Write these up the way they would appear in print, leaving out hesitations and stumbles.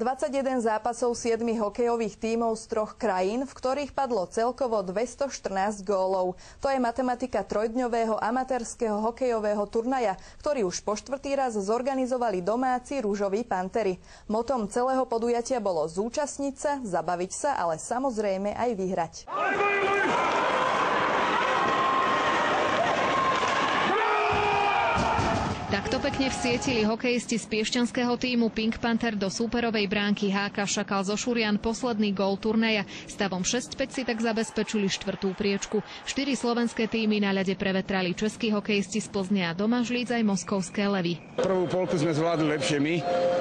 21 zápasov 7 hokejových tímov z 3 krajín, v ktorých padlo celkovo 214 gólov. To je matematika trojdňového amatérskeho hokejového turnaja, ktorý už po 4. raz zorganizovali domáci Ružoví Pantery. Motom celého podujatia bolo zúčastniť sa, zabaviť sa, ale samozrejme aj vyhrať. Takto pekne vsietili hokejisti z piešťanského tímu Pink Panther do súperovej bránky HK Šakal zo Šurian posledný gól turnaja. Stavom 6-5 si tak zabezpečili 4. priečku. 4 slovenské tímy na ľade prevetrali českí hokejisti z Plzne a Domažlíc aj moskovské Levy. Prvú polku sme zvládli lepšie my,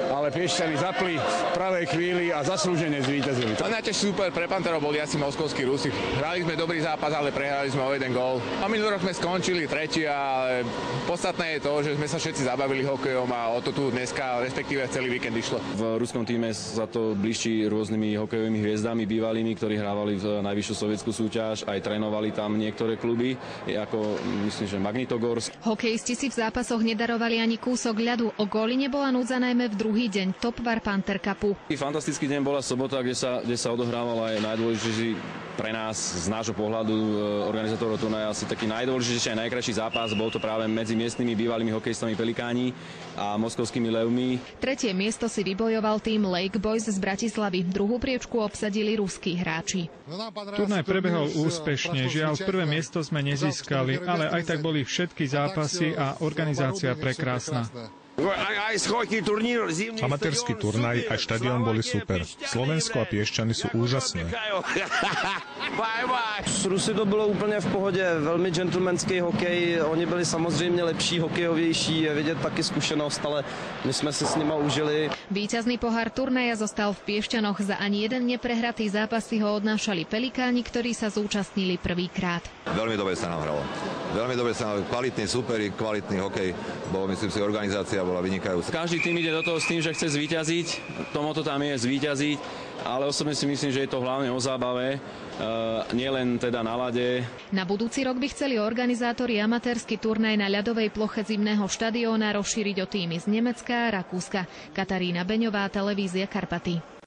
ale Piešťany zapli v pravej chvíli a zaslúžene zvíťazili. Najťažší súper pre Panterov boli asi moskovskí Rusi. Hrali sme dobrý zápas, ale prehrali sme o 1 gól. A minulý rok sme skončili tretí, ale podstatné je to, že sme sa všetci zabavili hokejom a o to tu dneska, respektíve celý víkend išlo. V ruskom týme sa to blíží rôznymi hokejovými hviezdami bývalými, ktorí hrávali v najvyššiu sovietskú súťaž, aj trénovali tam niektoré kluby, ako myslím, že Magnitogorsk. Hokejisti si v zápasoch nedarovali ani kúsok ľadu. O góly nebola núdza najmä v druhý deň Topvar Panther Cupu. Fantastický deň bola sobota, kde sa odohrával aj najdôležitejší pre nás z nášho pohľadu organizátorov turnaja asi taký najdôležitejší a najkrajší zápas. Bol to práve medzi miestnymi bývalými hokejistami Pelikáni a moskovskými Levmi. Tretie miesto si vybojoval tým Lake Boys z Bratislavy. Druhú priečku obsadili ruskí hráči. Turnaj prebehol úspešne. Žiaľ, prvé miesto sme nezískali, ale aj tak boli všetky zápasy a organizácia prekrásna. Amatérsky turnaj a štadión boli super. Slovensko a Piešťany sú úžasné. S Rusy to bylo úplně v pohodě, velmi gentlemanský hokej, oni byli samozřejmě lepší, hokejovější, je vidět taky zkušenost, ale my jsme si s nima užili. Víťazný pohár turnaja zostal v Piešťanoch, za ani jeden neprehratý zápas si ho odnášali Pelikáni, ktorí sa zúčastnili prvýkrát. Veľmi dobre sa nám hralo. Veľmi dobre sa nám, kvalitní superi, kvalitný hokej, bo myslím si, organizácia bola vynikajúca. Každý tým ide do toho s tým, že chce zvíťaziť, to tam je zvíťaziť, ale osobne si myslím, že je to hlavne o zábave, nielen teda na ľade. Na budúci rok by chceli organizátori amatérsky turnaj na ľadovej ploche zimného štadióna rozšíriť o týmy z Nemecka a Rakúska. Katarína Beňová, televízia Karpaty.